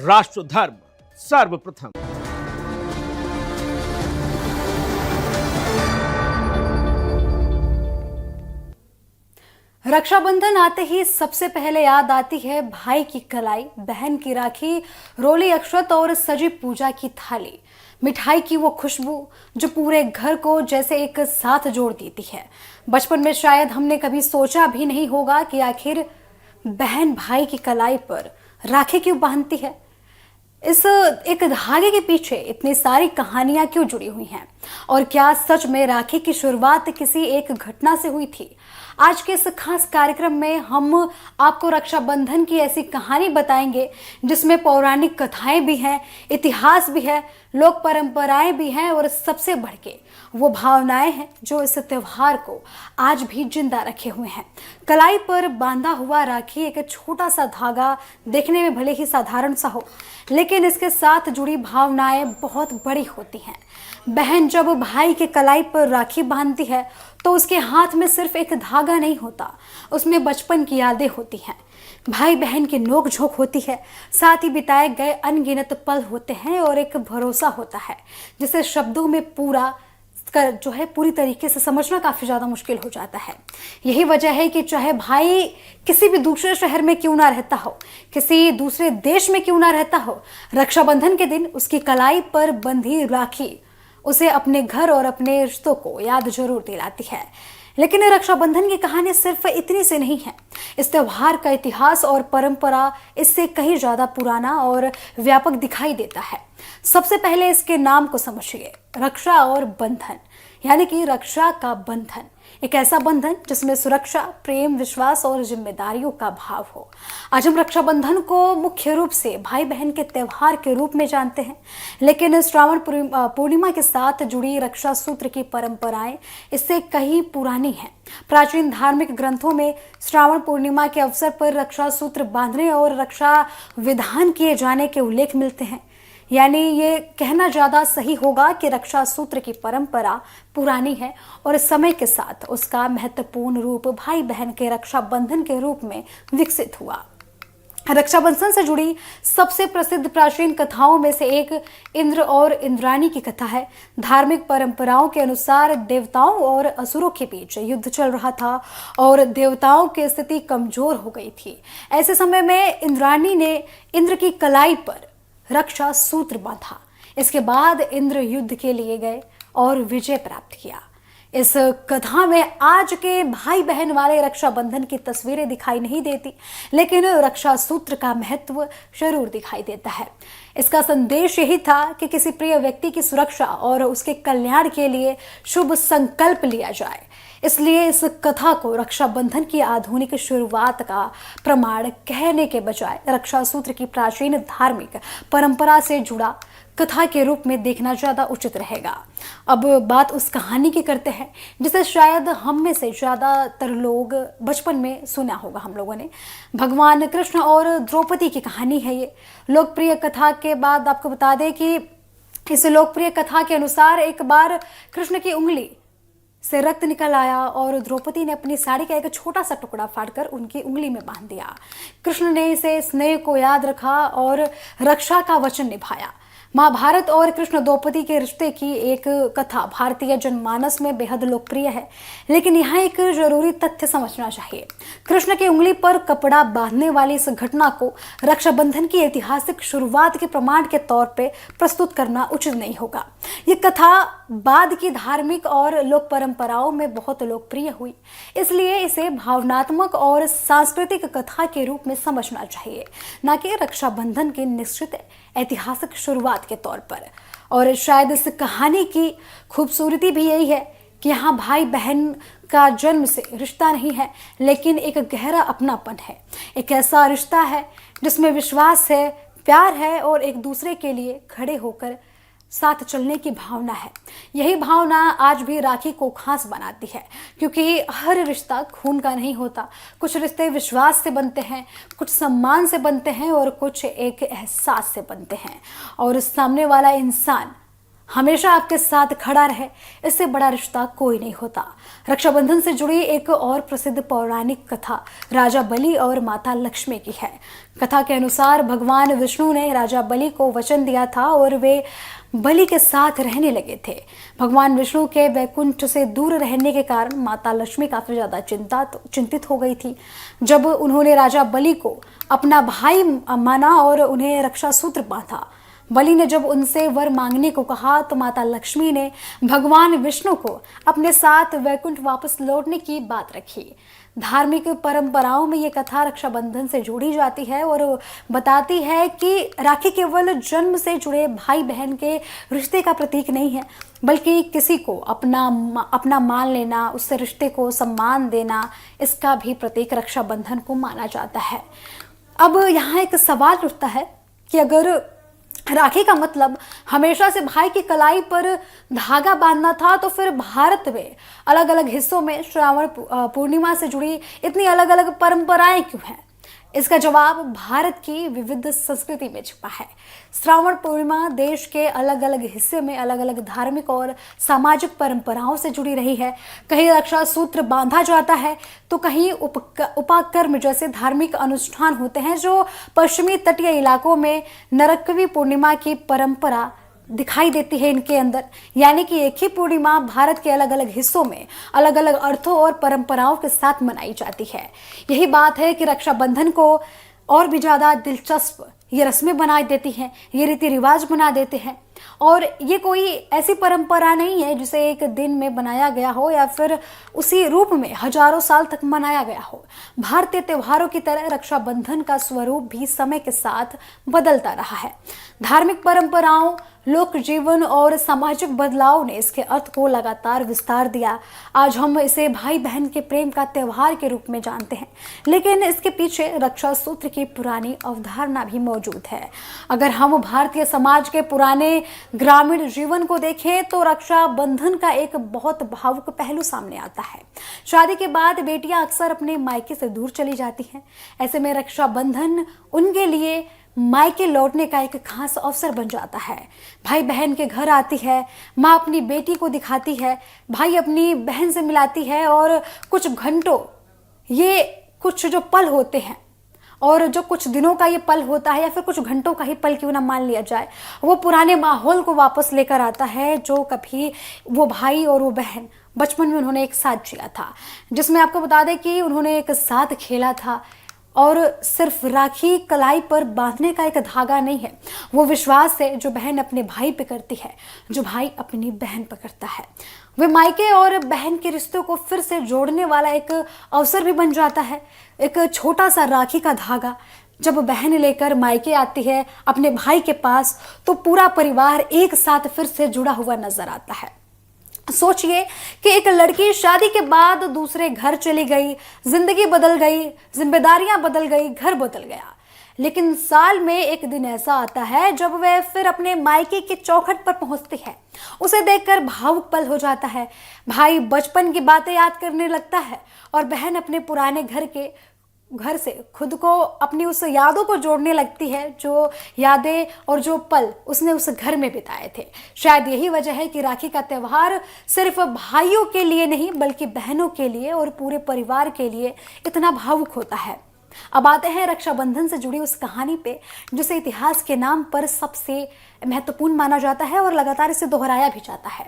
राष्ट्र धर्म सर्वप्रथम। रक्षाबंधन आते ही सबसे पहले याद आती है भाई की कलाई, बहन की राखी, रोली अक्षत और सजी पूजा की थाली, मिठाई की वो खुशबू जो पूरे घर को जैसे एक साथ जोड़ देती है। बचपन में शायद हमने कभी सोचा भी नहीं होगा कि आखिर बहन भाई की कलाई पर राखी क्यों बांधती है। इस एक धागे के पीछे इतनी सारी कहानियां क्यों जुड़ी हुई हैं और क्या सच में राखी की शुरुआत किसी एक घटना से हुई थी। आज के इस खास कार्यक्रम में हम आपको रक्षाबंधन की ऐसी कहानी बताएंगे जिसमें पौराणिक कथाएं भी हैं, इतिहास भी है, लोक परंपराएं भी हैं और सबसे बढ़ के वो भावनाएं हैं जो इस त्योहार को आज भी जिंदा रखे हुए हैं। कलाई पर बांधा हुआ राखी एक छोटा सा धागा, देखने में भले ही साधारण सा हो लेकिन इसके साथ जुड़ी भावनाएं बहुत बड़ी होती हैं। बहन जब भाई के कलाई पर राखी बांधती है तो उसके हाथ में सिर्फ एक धागा नहीं होता, उसमें बचपन की यादें होती हैं, भाई बहन की नोक झोंक होती है, साथ ही बिताए गए अनगिनत पल होते हैं और एक भरोसा होता है जिसे शब्दों में पूरी तरीके से समझना काफी ज्यादा मुश्किल हो जाता है। यही वजह है कि चाहे भाई किसी भी दूसरे शहर में क्यों ना रहता हो, किसी दूसरे देश में क्यों ना रहता हो, रक्षाबंधन के दिन उसकी कलाई पर बंधी राखी उसे अपने घर और अपने रिश्तों को याद जरूर दिलाती है। लेकिन रक्षाबंधन की कहानी सिर्फ इतनी से नहीं है। इस त्योहार का इतिहास और परंपरा इससे कहीं ज्यादा पुराना और व्यापक दिखाई देता है। सबसे पहले इसके नाम को समझिए, रक्षा और बंधन, यानी कि रक्षा का बंधन, एक ऐसा बंधन जिसमें सुरक्षा, प्रेम, विश्वास और जिम्मेदारियों का भाव हो। आज हम रक्षाबंधन को मुख्य रूप से भाई बहन के त्योहार के रूप में जानते हैं, लेकिन श्रावण पूर्णिमा के साथ जुड़ी रक्षा सूत्र की परंपराएं इससे कहीं पुरानी हैं। प्राचीन धार्मिक ग्रंथों में श्रावण पूर्णिमा के अवसर पर रक्षा सूत्र बांधने और रक्षा विधान किए जाने के उल्लेख मिलते हैं। यानी ये कहना ज्यादा सही होगा कि रक्षा सूत्र की परंपरा पुरानी है और समय के साथ उसका महत्वपूर्ण रूप भाई बहन के रक्षा बंधन के रूप में विकसित हुआ। रक्षाबंधन से जुड़ी सबसे प्रसिद्ध प्राचीन कथाओं में से एक इंद्र और इंद्राणी की कथा है। धार्मिक परंपराओं के अनुसार देवताओं और असुरों के बीच युद्ध चल रहा था और देवताओं की स्थिति कमजोर हो गई थी। ऐसे समय में इंद्राणी ने इंद्र की कलाई पर रक्षा सूत्र बांधा। इसके बाद इंद्र युद्ध के लिए गए और विजय प्राप्त किया। इस कथा में आज के भाई बहन वाले रक्षाबंधन की तस्वीरें दिखाई नहीं देती, लेकिन रक्षा सूत्र का महत्व जरूर दिखाई देता है। इसका संदेश यही था कि किसी प्रिय व्यक्ति की सुरक्षा और उसके कल्याण के लिए शुभ संकल्प लिया जाए। इसलिए इस कथा को रक्षाबंधन की आधुनिक शुरुआत का प्रमाण कहने के बजाय रक्षा सूत्र की प्राचीन धार्मिक परंपरा से जुड़ा कथा के रूप में देखना ज्यादा उचित रहेगा। अब बात उस कहानी की करते हैं जिसे शायद हम में से ज्यादातर लोग बचपन में सुना होगा हम लोगों ने। भगवान कृष्ण और द्रौपदी की कहानी है ये। लोकप्रिय कथा के बाद आपको बता दें कि इस लोकप्रिय कथा के अनुसार एक बार कृष्ण की उंगली से रक्त निकल आया और द्रौपदी ने अपनी साड़ी का एक छोटा सा टुकड़ा फाड़कर उनकी उंगली में बांध दिया। कृष्ण ने इसे स्नेह को याद रखा और रक्षा का वचन निभाया। महाभारत और कृष्ण द्रौपदी के रिश्ते की एक कथा भारतीय जनमानस में बेहद लोकप्रिय है, लेकिन यहाँ एक जरूरी तथ्य समझना चाहिए। कृष्ण की उंगली पर कपड़ा बांधने वाली इस घटना को रक्षाबंधन की ऐतिहासिक शुरुआत के प्रमाण के तौर पे प्रस्तुत करना उचित नहीं होगा। ये कथा बाद की धार्मिक और लोक परंपराओं में बहुत लोकप्रिय हुई, इसलिए इसे भावनात्मक और सांस्कृतिक कथा के रूप में समझना चाहिए, न कि रक्षाबंधन की निश्चित ऐतिहासिक शुरुआत के तौर पर। और शायद इस कहानी की खूबसूरती भी यही है कि यहाँ भाई बहन का जन्म से रिश्ता नहीं है, लेकिन एक गहरा अपनापन है। एक ऐसा रिश्ता है जिसमें विश्वास है, प्यार है और एक दूसरे के लिए खड़े होकर साथ चलने की भावना है। यही भावना आज भी राखी को खास बनाती है, क्योंकि हर रिश्ता खून का नहीं होता। कुछ रिश्ते विश्वास से बनते हैं, कुछ सम्मान से बनते हैं और कुछ एक एहसास से बनते हैं। और सामने वाला इंसान हमेशा आपके साथ खड़ा रहे, इससे बड़ा रिश्ता कोई नहीं होता। रक्षाबंधन से जुड़ी एक और प्रसिद्ध पौराणिक कथा राजा बलि और माता लक्ष्मी की है। कथा के अनुसार भगवान विष्णु ने राजा बलि को वचन दिया था और वे बलि के साथ रहने लगे थे। भगवान विष्णु के वैकुंठ से दूर रहने के कारण माता लक्ष्मी काफी ज्यादा चिंतित हो गई थी। जब उन्होंने राजा बलि को अपना भाई माना और उन्हें रक्षा सूत्र बांधा। बलि ने जब उनसे वर मांगने को कहा तो माता लक्ष्मी ने भगवान विष्णु को अपने साथ वैकुंठ वापस लौटने की बात रखी। धार्मिक परंपराओं में ये कथा रक्षाबंधन से जोड़ी जाती है और बताती है कि राखी केवल जन्म से जुड़े भाई बहन के रिश्ते का प्रतीक नहीं है, बल्कि किसी को अपना मान लेना, उससे रिश्ते को सम्मान देना, इसका भी प्रतीक रक्षाबंधन को माना जाता है। अब यहाँ एक सवाल उठता है कि अगर राखी का मतलब हमेशा से भाई की कलाई पर धागा बांधना था, तो फिर भारत में अलग अलग हिस्सों में श्रावण पूर्णिमा से जुड़ी इतनी अलग अलग परंपराएं क्यों हैं? इसका जवाब भारत की विविध संस्कृति में छिपा है। श्रावण पूर्णिमा देश के अलग अलग हिस्से में अलग अलग धार्मिक और सामाजिक परंपराओं से जुड़ी रही है। कहीं रक्षा सूत्र बांधा जाता है तो कहीं उपाकर्म जैसे धार्मिक अनुष्ठान होते हैं जो पश्चिमी तटीय इलाकों में नरकवी पूर्णिमा की परंपरा दिखाई देती है इनके अंदर। यानी कि एक ही पूर्णिमा भारत के अलग अलग हिस्सों में अलग अलग अर्थों और परंपराओं के साथ मनाई जाती है। यही बात है कि रक्षाबंधन को और भी ज्यादा दिलचस्प ये रस्में बना देती हैं, ये रीति रिवाज बना देते हैं। और ये कोई ऐसी परंपरा नहीं है जिसे एक दिन में बनाया गया हो या फिर उसी रूप में हजारों साल तक मनाया गया हो। भारतीय त्योहारों की तरह रक्षाबंधन का स्वरूप भी समय के साथ बदलता रहा है। धार्मिक परंपराओं, लोक जीवन और सामाजिक बदलाव ने इसके अर्थ को लगातार विस्तार दिया। आज हम इसे भाई बहन के प्रेम का त्योहार के रूप में जानते हैं, लेकिन इसके पीछे रक्षा सूत्र की पुरानी अवधारणा भी मौजूद है। अगर हम भारतीय समाज के पुराने ग्रामीण जीवन को देखें तो रक्षा बंधन का एक बहुत भावुक पहलू सामने आता है। शादी के बाद बेटियां अक्सर अपने मायके से दूर चली जाती हैं। ऐसे में रक्षा बंधन उनके लिए मायके लौटने का एक खास अवसर बन जाता है। भाई बहन के घर आती है, माँ अपनी बेटी को दिखाती है, भाई अपनी बहन से मिलाती है और कुछ घंटों, ये कुछ जो पल होते हैं और जो कुछ दिनों का ये पल होता है या फिर कुछ घंटों का ही पल क्यों ना मान लिया जाए, वो पुराने माहौल को वापस लेकर आता है जो कभी वो भाई और वो बहन बचपन में उन्होंने एक साथ जिया था, जिसमें आपको बता दें कि उन्होंने एक साथ खेला था। और सिर्फ राखी कलाई पर बांधने का एक धागा नहीं है, वो विश्वास है जो बहन अपने भाई पे करती है, जो भाई अपनी बहन पर करता है। वे मायके और बहन के रिश्तों को फिर से जोड़ने वाला एक अवसर भी बन जाता है। एक छोटा सा राखी का धागा जब बहन लेकर मायके आती है अपने भाई के पास, तो पूरा परिवार एक साथ फिर से जुड़ा हुआ नजर आता है। सोचिए कि एक लड़की शादी के बाद दूसरे घर चली गई, जिंदगी बदल गई, जिम्मेदारियां बदल गई, घर बदल गया, लेकिन साल में एक दिन ऐसा आता है जब वह फिर अपने मायके के चौखट पर पहुंचती है। उसे देखकर भावुक पल हो जाता है। भाई बचपन की बातें याद करने लगता है और बहन अपने पुराने घर से खुद को अपनी उस यादों को जोड़ने लगती है, जो यादें और जो पल उसने उस घर में बिताए थे। शायद यही वजह है कि राखी का त्योहार सिर्फ भाइयों के लिए नहीं बल्कि बहनों के लिए और पूरे परिवार के लिए इतना भावुक होता है। अब आते हैं रक्षाबंधन से जुड़ी उस कहानी पे जिसे इतिहास के नाम पर सबसे महत्वपूर्ण माना जाता है और लगातार इसे दोहराया भी जाता है।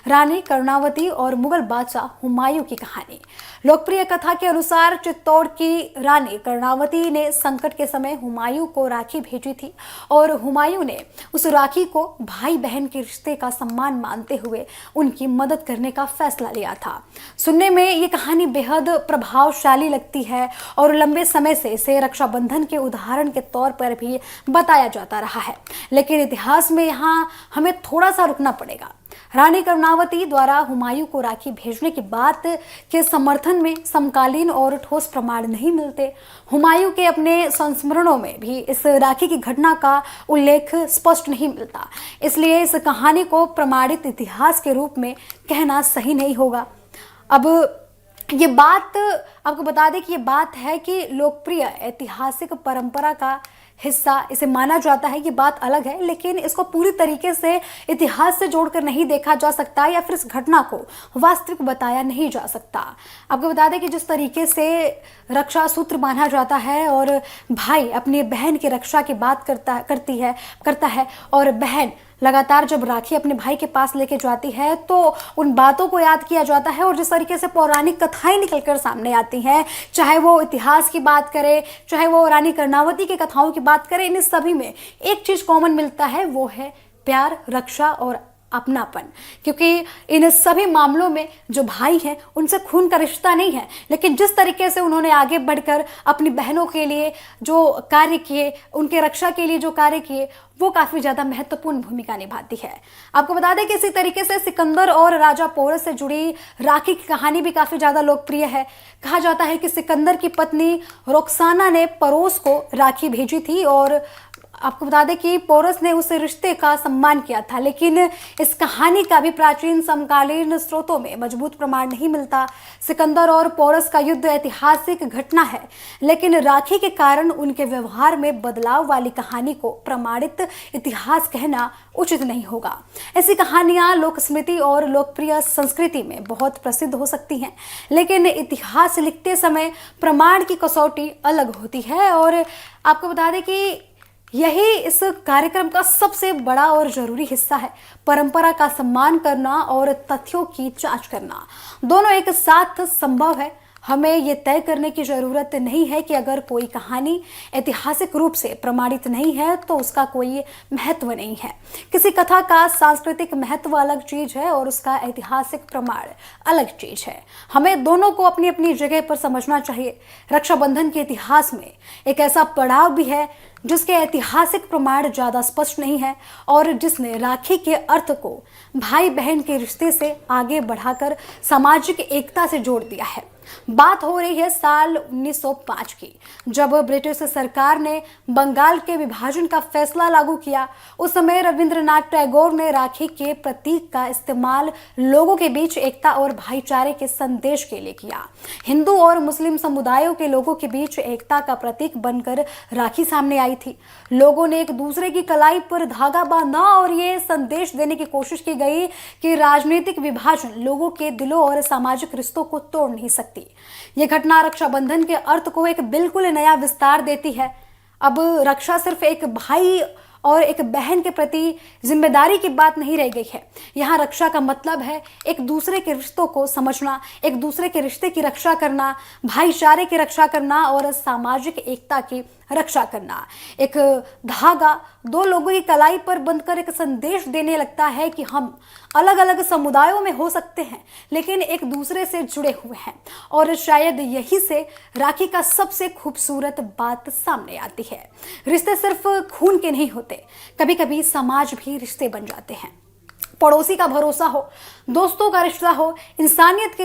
रानी कर्णावती और मुगल बादशाह हुमायूं की कहानी। लोकप्रिय कथा के अनुसार चित्तौड़ की रानी कर्णावती ने संकट के समय हुमायूं को राखी भेजी थी और हुमायूं ने उस राखी को भाई बहन के रिश्ते का सम्मान मानते हुए उनकी मदद करने का फैसला लिया था। सुनने में ये कहानी बेहद प्रभावशाली लगती है और लंबे समय से इसे रक्षाबंधन के उदाहरण के तौर पर भी बताया जाता रहा है, लेकिन इतिहास में यहाँ हमें थोड़ा सा रुकना पड़ेगा। रानी कर्णावती द्वारा हुमायूं को राखी भेजने की बात के समर्थन में समकालीन और ठोस प्रमाण नहीं मिलते। हुमायूं के अपने संस्मरणों में भी इस राखी की घटना का उल्लेख स्पष्ट नहीं मिलता, इसलिए इस कहानी को प्रमाणित इतिहास के रूप में कहना सही नहीं होगा। अब ये बात आपको बता दें कि ये बात है कि लोकप्रिय ऐतिहासिक परंपरा का हिस्सा इसे माना जाता है, ये बात अलग है, लेकिन इसको पूरी तरीके से इतिहास से जोड़कर नहीं देखा जा सकता या फिर इस घटना को वास्तविक बताया नहीं जा सकता। आपको बता दें कि जिस तरीके से रक्षा सूत्र बांधा जाता है और भाई अपनी बहन की रक्षा की बात करता है और बहन लगातार जब राखी अपने भाई के पास लेके जाती है तो उन बातों को याद किया जाता है और जिस तरीके से पौराणिक कथाएं निकलकर सामने आती हैं, चाहे वो इतिहास की बात करें, चाहे वो रानी कर्णावती की कथाओं की बात करें, इन सभी में एक चीज कॉमन मिलता है, वो है प्यार, रक्षा और अपनापन। क्योंकि इन सभी मामलों में जो भाई हैं उनसे खून का रिश्ता नहीं है, लेकिन जिस तरीके से उन्होंने आगे बढ़कर अपनी बहनों के लिए जो कार्य किए, उनके रक्षा के लिए जो कार्य किए, वो काफी ज्यादा महत्वपूर्ण भूमिका निभाती है। आपको बता दें कि इसी तरीके से सिकंदर और राजा पोरस से जुड़ी राखी की कहानी भी काफी ज्यादा लोकप्रिय है। कहा जाता है कि सिकंदर की पत्नी रोक्साना ने परोस को राखी भेजी थी और आपको बता दें कि पोरस ने उस रिश्ते का सम्मान किया था, लेकिन इस कहानी का भी प्राचीन समकालीन स्रोतों में मजबूत प्रमाण नहीं मिलता। सिकंदर और पोरस का युद्ध ऐतिहासिक घटना है, लेकिन राखी के कारण उनके व्यवहार में बदलाव वाली कहानी को प्रमाणित इतिहास कहना उचित नहीं होगा। ऐसी कहानियां लोक स्मृति और लोकप्रिय संस्कृति में बहुत प्रसिद्ध हो सकती हैं, लेकिन इतिहास लिखते समय प्रमाण की कसौटी अलग होती है। और आपको बता दें कि यही इस कार्यक्रम का सबसे बड़ा और जरूरी हिस्सा है, परंपरा का सम्मान करना और तथ्यों की जांच करना। दोनों एक साथ संभव है। हमें ये तय करने की जरूरत नहीं है कि अगर कोई कहानी ऐतिहासिक रूप से प्रमाणित नहीं है तो उसका कोई महत्व नहीं है। किसी कथा का सांस्कृतिक महत्व अलग चीज है और उसका ऐतिहासिक प्रमाण अलग चीज है। हमें दोनों को अपनी अपनी जगह पर समझना चाहिए। रक्षाबंधन के इतिहास में एक ऐसा पड़ाव भी है जिसके ऐतिहासिक प्रमाण ज्यादा स्पष्ट नहीं है और जिसने राखी के अर्थ को भाई बहन के रिश्ते से आगे बढ़ाकर सामाजिक एकता से जोड़ दिया है। बात हो रही है साल 1905 की, जब ब्रिटिश सरकार ने बंगाल के विभाजन का फैसला लागू किया। उस समय रविंद्रनाथ टैगोर ने राखी के प्रतीक का इस्तेमाल लोगों के बीच एकता और भाईचारे के संदेश के लिए किया। हिंदू और मुस्लिम समुदायों के लोगों के बीच एकता का प्रतीक बनकर राखी सामने आई थी। लोगों ने एक दूसरे की कलाई पर धागा बांधा और ये संदेश देने की कोशिश की गई कि राजनीतिक विभाजन लोगों के दिलों और सामाजिक रिश्तों को तोड़ नहीं सकती। यह घटना रक्षाबंधन के अर्थ को एक बिल्कुल नया विस्तार देती है। अब रक्षा सिर्फ एक भाई और एक बहन के प्रति जिम्मेदारी की बात नहीं रह गई है। यहाँ रक्षा का मतलब है एक दूसरे के रिश्तों को समझना, एक दूसरे के रिश्ते की रक्षा करना, भाईचारे की रक्षा करना और सामाजिक एकता की रक्षा करना। एक धागा दो लोगों की कलाई पर बंधकर एक संदेश देने लगता है कि हम अलग अलग समुदायों में हो सकते हैं लेकिन एक दूसरे से जुड़े हुए हैं। और शायद यही से राखी का सबसे खूबसूरत बात सामने आती है। रिश्ते सिर्फ खून के नहीं होते, कभी कभी समाज भी रिश्ते बन जाते हैं। पड़ोसी का भरोसा हो, दोस्तों का रिश्ता हो, इंसानियत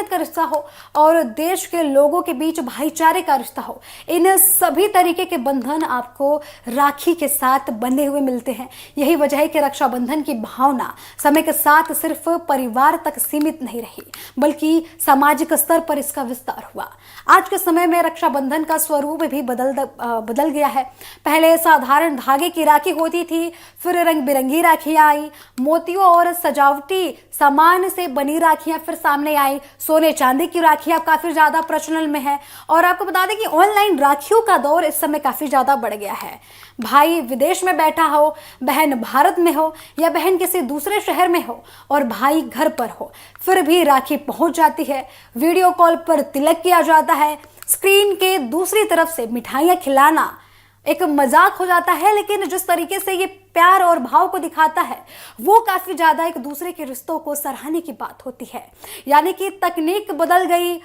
का रिश्ता हो और देश के लोगों के बीच भाईचारे का रिश्ता हो, इन सभी तरीके के बंधन आपको राखी के साथ बंधे हुए मिलते हैं। यही वजह है कि रक्षाबंधन की भावना समय के साथ सिर्फ परिवार तक सीमित नहीं रही, बल्कि सामाजिक स्तर पर इसका विस्तार हुआ। आज के समय में रक्षाबंधन का स्वरूप भी बदल गया है। पहले साधारण धागे की राखी होती थी, फिर रंग बिरंगी राखियां आई, मोतियों और सजावटी सामान से बनी राखियां फिर सामने आई, सोने चांदी की राखियां काफी ज्यादा प्रचलन में है। और आपको बता दें कि ऑनलाइन राखियों का दौर इस समय काफी ज्यादा बढ़ गया है। भाई विदेश में बैठा हो, बहन भारत में हो या बहन किसी दूसरे शहर में हो और भाई घर पर हो, फिर भी राखी पहुंच जाती है। वीडियो कॉल पर तिलक किया जाता है, स्क्रीन के दूसरी तरफ से मिठाइयां खिलाना एक मजाक हो जाता है, लेकिन जिस तरीके से ये प्यार और भाव को दिखाता है वो काफी ज्यादा एक दूसरे के रिश्तों को सराहने की बात होती है। यानी कि तकनीक बदल गई,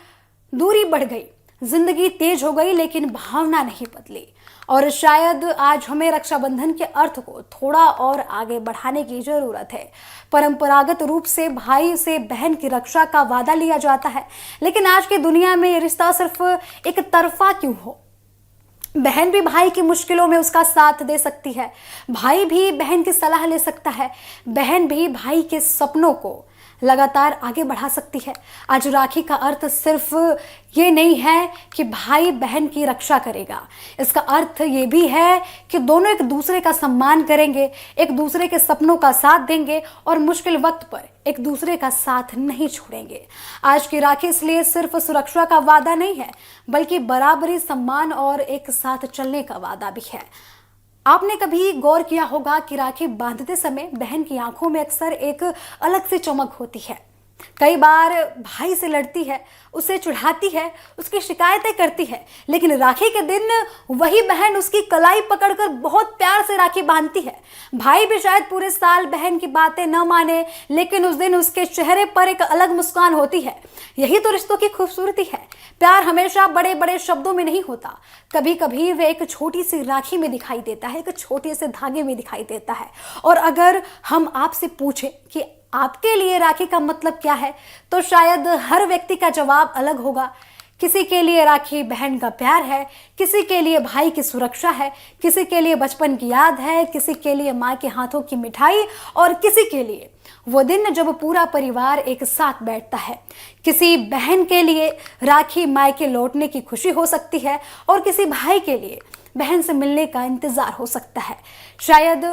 दूरी बढ़ गई, जिंदगी तेज हो गई, लेकिन भावना नहीं बदली। और शायद आज हमें रक्षाबंधन के अर्थ को थोड़ा और आगे बढ़ाने की जरूरत है। परंपरागत रूप से भाई से बहन की रक्षा का वादा लिया जाता है, लेकिन आज की दुनिया में ये रिश्ता सिर्फ एक तरफा क्यों हो? बहन भी भाई की मुश्किलों में उसका साथ दे सकती है, भाई भी बहन की सलाह ले सकता है, बहन भी भाई के सपनों को लगातार आगे बढ़ा सकती है। आज राखी का अर्थ सिर्फ ये नहीं है कि भाई बहन की रक्षा करेगा, इसका अर्थ ये भी है कि दोनों एक दूसरे का सम्मान करेंगे, एक दूसरे के सपनों का साथ देंगे और मुश्किल वक्त पर एक दूसरे का साथ नहीं छोड़ेंगे। आज की राखी इसलिए सिर्फ सुरक्षा का वादा नहीं है, बल्कि बराबरी, सम्मान और एक साथ चलने का वादा भी है। आपने कभी गौर किया होगा कि राखी बांधते समय बहन की आंखों में अक्सर एक अलग सी चमक होती है। कई बार भाई से लड़ती है, उसे चिढ़ाती है, उसकी शिकायतें करती है, लेकिन राखी के दिन वही बहन उसकी कलाई पकड़कर बहुत प्यार से राखी बांधती है। भाई भी शायद पूरे साल बहन की बातें न माने, लेकिन उस दिन उसके चेहरे पर एक अलग मुस्कान होती है। यही तो रिश्तों की खूबसूरती है। प्यार हमेशा बड़े बड़े शब्दों में नहीं होता, कभी कभी वे एक छोटी सी राखी में दिखाई देता है, एक छोटे से धागे में दिखाई देता है। और अगर हम आपसे पूछें कि आपके लिए राखी का मतलब क्या है, तो शायद हर व्यक्ति का जवाब अलग होगा। किसी के लिए राखी बहन का प्यार है, किसी के लिए भाई की सुरक्षा है, किसी के लिए बचपन की याद है, किसी के लिए माँ के हाथों की मिठाई और किसी के लिए वो दिन जब पूरा परिवार एक साथ बैठता है। किसी बहन के लिए राखी मायके लौटने की खुशी हो सकती है और किसी भाई के लिए बहन से मिलने का इंतजार हो सकता है। शायद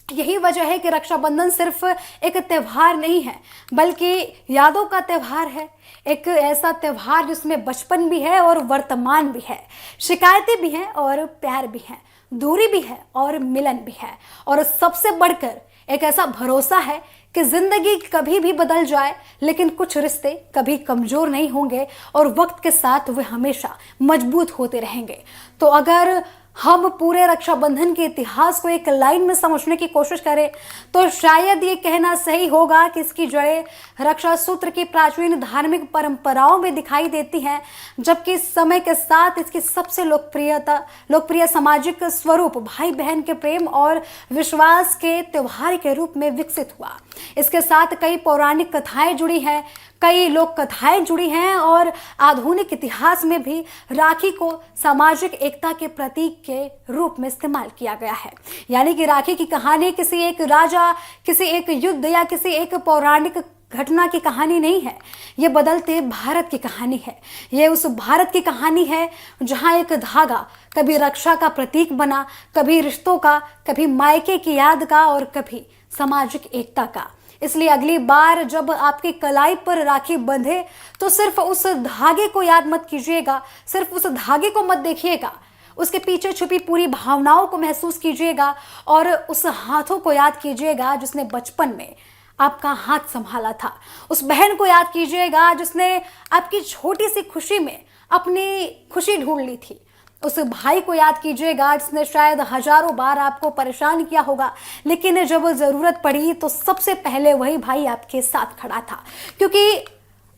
यही वजह है कि रक्षाबंधन सिर्फ एक त्यौहार नहीं है, बल्कि यादों का त्यौहार है। एक ऐसा त्यौहार जिसमें बचपन भी है और वर्तमान भी है, शिकायतें भी हैं और प्यार भी है, दूरी भी है और मिलन भी है, और सबसे बढ़कर एक ऐसा भरोसा है कि जिंदगी कभी भी बदल जाए, लेकिन कुछ रिश्ते कभी कमजोर नहीं होंगे और वक्त के साथ वे हमेशा मजबूत होते रहेंगे। तो अगर हम पूरे रक्षाबंधन के इतिहास को एक लाइन में समझने की कोशिश करें, तो शायद ये कहना सही होगा कि इसकी जड़ें रक्षा सूत्र की प्राचीन धार्मिक परंपराओं में दिखाई देती हैं, जबकि समय के साथ इसकी सबसे लोकप्रिय सामाजिक स्वरूप भाई बहन के प्रेम और विश्वास के त्योहार के रूप में विकसित हुआ। इसके साथ कई पौराणिक कथाएं जुड़ी हैं, कई लोक कथाएं जुड़ी हैं और आधुनिक इतिहास में भी राखी को सामाजिक एकता के प्रतीक के रूप में इस्तेमाल किया गया है। यानी कि राखी की कहानी किसी एक राजा, किसी एक युद्ध या किसी एक पौराणिक घटना की कहानी नहीं है, ये बदलते भारत की कहानी है। ये उस भारत की कहानी है जहाँ एक धागा कभी रक्षा का प्रतीक बना, कभी रिश्तों का, कभी मायके की याद का और कभी सामाजिक एकता का। इसलिए अगली बार जब आपकी कलाई पर राखी बंधे, तो सिर्फ उस धागे को याद मत कीजिएगा, सिर्फ उस धागे को मत देखिएगा, उसके पीछे छुपी पूरी भावनाओं को महसूस कीजिएगा और उस हाथों को याद कीजिएगा जिसने बचपन में आपका हाथ संभाला था। उस बहन को याद कीजिएगा जिसने आपकी छोटी सी खुशी में अपनी खुशी ढूंढ ली थी। उस भाई को याद कीजिएगा जिसने शायद हजारों बार आपको परेशान किया होगा, लेकिन जब ज़रूरत पड़ी तो सबसे पहले वही भाई आपके साथ खड़ा था। क्योंकि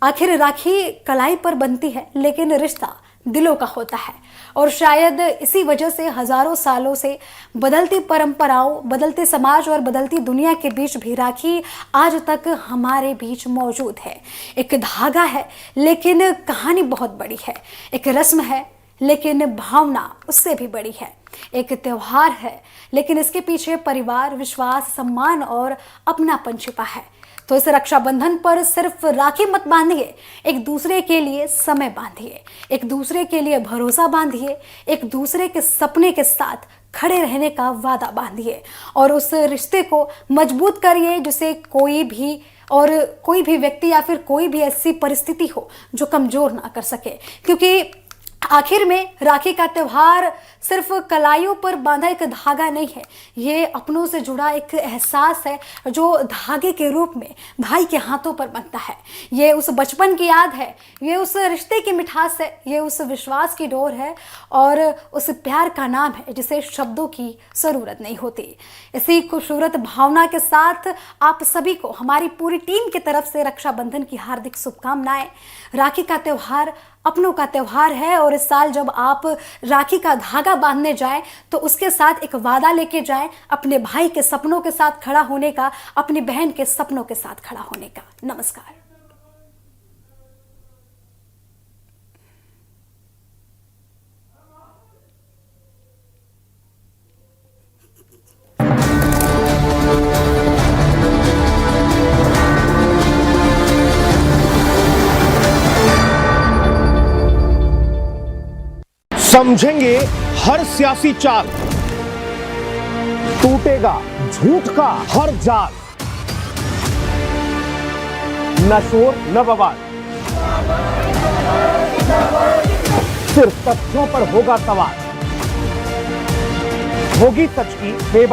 आखिर राखी कलाई पर बनती है, लेकिन रिश्ता दिलों का होता है। और शायद इसी वजह से हजारों सालों से बदलती परंपराओं, बदलते समाज और बदलती दुनिया के बीच भी राखी आज तक हमारे बीच मौजूद है। एक धागा है, लेकिन कहानी बहुत बड़ी है। एक रस्म है, लेकिन भावना उससे भी बड़ी है। एक त्योहार है, लेकिन इसके पीछे परिवार, विश्वास, सम्मान और अपनापन छिपा है। तो इस रक्षाबंधन पर सिर्फ राखी मत बांधिए, एक दूसरे के लिए समय बांधिए, एक दूसरे के लिए भरोसा बांधिए, एक दूसरे के सपने के साथ खड़े रहने का वादा बांधिए और उस रिश्ते को मजबूत करिए जिसे कोई भी व्यक्ति या फिर कोई भी ऐसी परिस्थिति हो जो कमजोर ना कर सके। क्योंकि आखिर में राखी का त्यौहार सिर्फ कलाइयों पर बांधा एक धागा नहीं है, ये अपनों से जुड़ा एक एहसास है जो धागे के रूप में भाई के हाथों पर बनता है। ये उस बचपन की याद है, ये उस रिश्ते की मिठास है, ये उस विश्वास की डोर है और उस प्यार का नाम है जिसे शब्दों की ज़रूरत नहीं होती। इसी खूबसूरत भावना के साथ आप सभी को हमारी पूरी टीम की तरफ से रक्षाबंधन की हार्दिक शुभकामनाएं। राखी का त्यौहार अपनों का त्यौहार है और इस साल जब आप राखी का धागा बांधने जाएं तो उसके साथ एक वादा लेके जाएं, अपने भाई के सपनों के साथ खड़ा होने का, अपनी बहन के सपनों के साथ खड़ा होने का। नमस्कार। समझेंगे हर सियासी चाल, टूटेगा झूठ का हर जाल। न शोर न बवाल, सिर्फ तथ्यों पर होगा सवाल। होगी सच की बेबाक